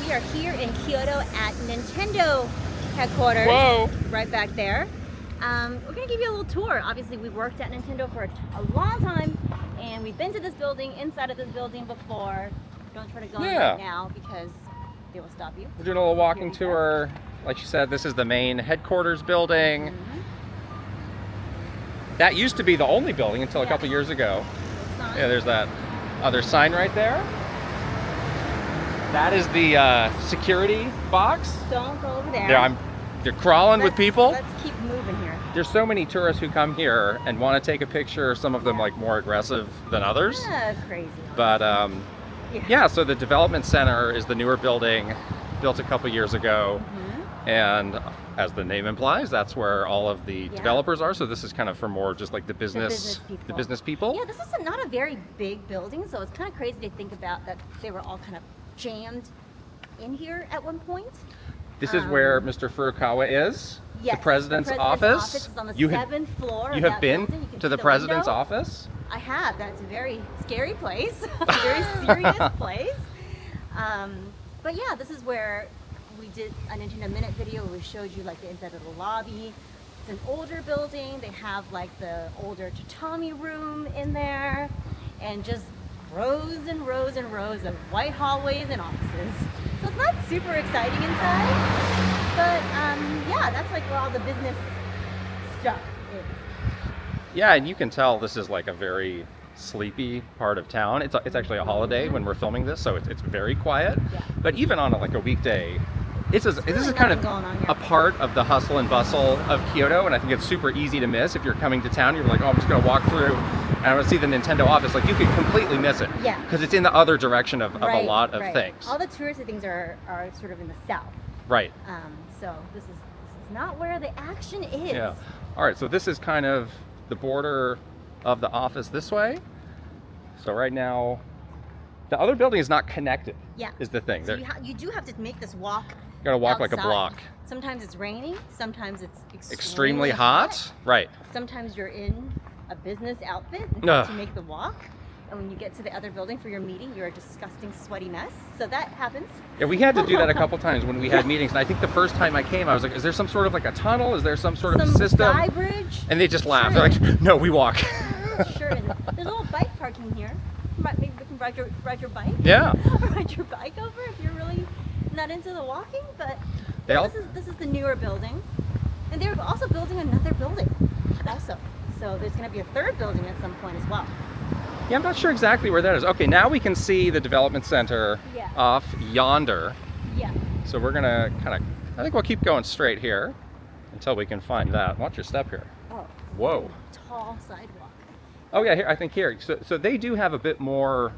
we are here in Kyoto at Nintendo headquarters. Whoa! Right back there. We're gonna give you a little tour. Obviously, we worked at Nintendo for a long time, and we've been to this building, inside of this building before. Don't try to go in right now because they will stop you. We're doing a little walking tour. Like you said, this is the main headquarters building. That used to be the only building until a couple years ago. Yeah, there's that other sign right there. That is the security box. Don't go over there. Yeah, they're crawling with people. Let's keep moving here. There's so many tourists who come here and want to take a picture. Some of them like more aggressive than others. Yeah, crazy. But yeah, so the development center is the newer building, built a couple years ago. And as the name implies, that's where all of the developers are. So this is kind of for more just like the business people. Yeah, this is not a very big building, so it's kind of crazy to think about that they were all kind of jammed in here at one point. This is where Mr. Furukawa is. Yes, the president's office. Is on the 7th floor. You have been to the president's office? I have. That's a very scary place. A very serious place. But yeah, this is where we did a Nintendo Minute video where we showed you like the inside of the lobby. It's an older building. They have like the older tatami room in there, and just rows and rows and rows of white hallways and offices. So it's not super exciting inside, but yeah, that's like where all the business stuff is. Yeah, and you can tell this is like a very sleepy part of town. It's actually a holiday when we're filming this, so it's very quiet. Yeah. But even on like a weekday, this is kind of a part of the hustle and bustle of Kyoto, and I think it's super easy to miss if you're coming to town. You're like, oh, I'm just gonna walk through and I'm gonna see the Nintendo office. Like you can completely miss it. Yeah. Because it's in the other direction of a lot of things. All the touristy things are sort of in the south. Right. So this is not where the action is. Yeah. All right. So this is kind of the border of the office this way. So right now, the other building is not connected. Yeah. Is the thing. So you do have to make this walk. You gotta walk outside. like a block. Sometimes it's raining. Sometimes it's extremely hot. Right. Sometimes you're in a business outfit and have to make the walk. And when you get to the other building for your meeting, you're a disgusting, sweaty mess. So that happens. Yeah, we had to do that a couple times when we had meetings. And I think the first time I came, I was like, is there some sort of like a tunnel? Is there some sort of system? Sky bridge? And they just laughed. They're like, no, we walk. Sure. There's a little bike parking here. Maybe we can ride your bike. Yeah. Ride your bike over if you're really not into the walking. But this is the newer building. And they're also building another building also. So there's going to be a third building at some point as well. Yeah, I'm not sure exactly where that is. Okay, now we can see the development center off yonder. Yeah. So we're gonna I think we'll keep going straight here until we can find that. Watch your step here. Oh. Whoa. Tall sidewalk. Oh yeah, here, I think here. So they do have a bit more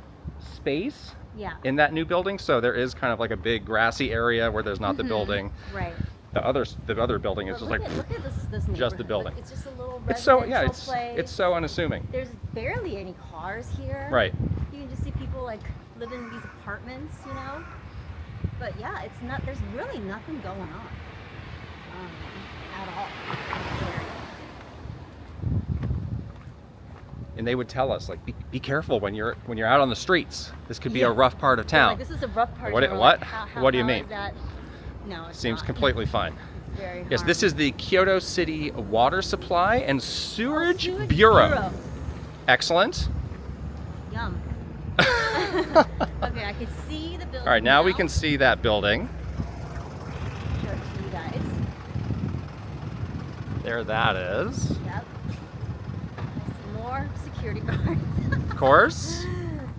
space in that new building. So there is kind of like a big grassy area where there's not the building. Right. The other building is just like look at this just the building. Like, it's just a little residential place. It's so unassuming. There's barely any cars here. Right. You can just see people like living in these apartments, you know. But yeah, it's not. There's really nothing going on at all. And they would tell us like, be careful when you're out on the streets. This could be a rough part of town. Like, this is a rough part. What do you mean? Is that? No, it's seems not. completely fine. It's very yes, this is the Kyoto City Water Supply and Sewerage Bureau. Excellent. Yum. Okay, I can see the building. All right, now we can see that building. Show it to you guys. There that is. Yep. Some more security guards. Of course.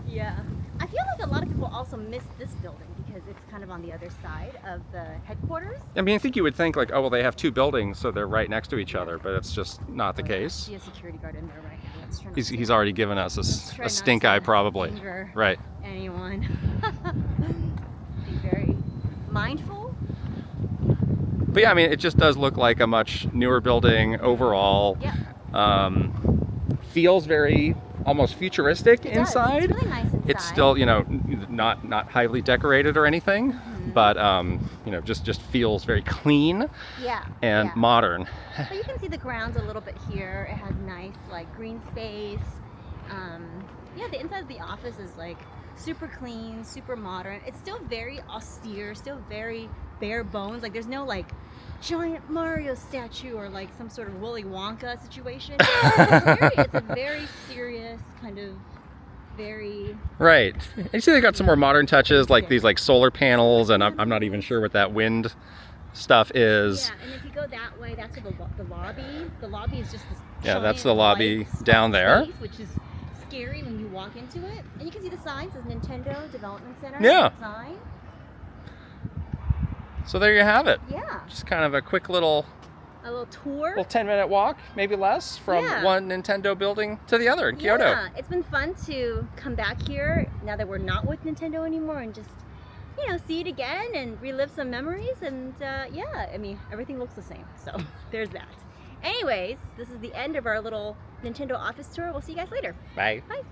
Yeah. I feel like a lot of people also miss this building because it's kind of on the other side of the headquarters. I mean, I think you would think like, oh, well, they have two buildings, so they're right next to each other, but it's just not the case. I see a security guard in there right now. Let's try He's already given us a stink eye, probably. Right. Anyone. Be very mindful. But yeah, I mean, it just does look like a much newer building overall. Yeah. Feels very almost futuristic inside. It's really nice inside. It's still, you know, not highly decorated or anything, but you know, just feels very clean and modern. But you can see the grounds a little bit here. It has nice like green space. Yeah, the inside of the office is like super clean, super modern. It's still very austere, still very bare bones. Like there's no like giant Mario statue or like some sort of Willy Wonka situation. It's a very serious kind of very... Right. And you see they got some more modern touches like these like solar panels, and I'm not even sure what that wind stuff is. Yeah, and if you go that way, that's where the lobby. The lobby is just this That's the giant lobby white down there. space, which is scary when you walk into it. And you can see the sign says Nintendo Development Center. Yeah. Sign. So there you have it. Yeah. Just kind of a quick little Tour. 10-minute walk, maybe less, from one Nintendo building to the other in Kyoto. Yeah, it's been fun to come back here now that we're not with Nintendo anymore and just, see it again and relive some memories. And yeah, I mean, everything looks the same. So there's that. Anyways, this is the end of our little Nintendo office tour. We'll see you guys later. Bye. Bye.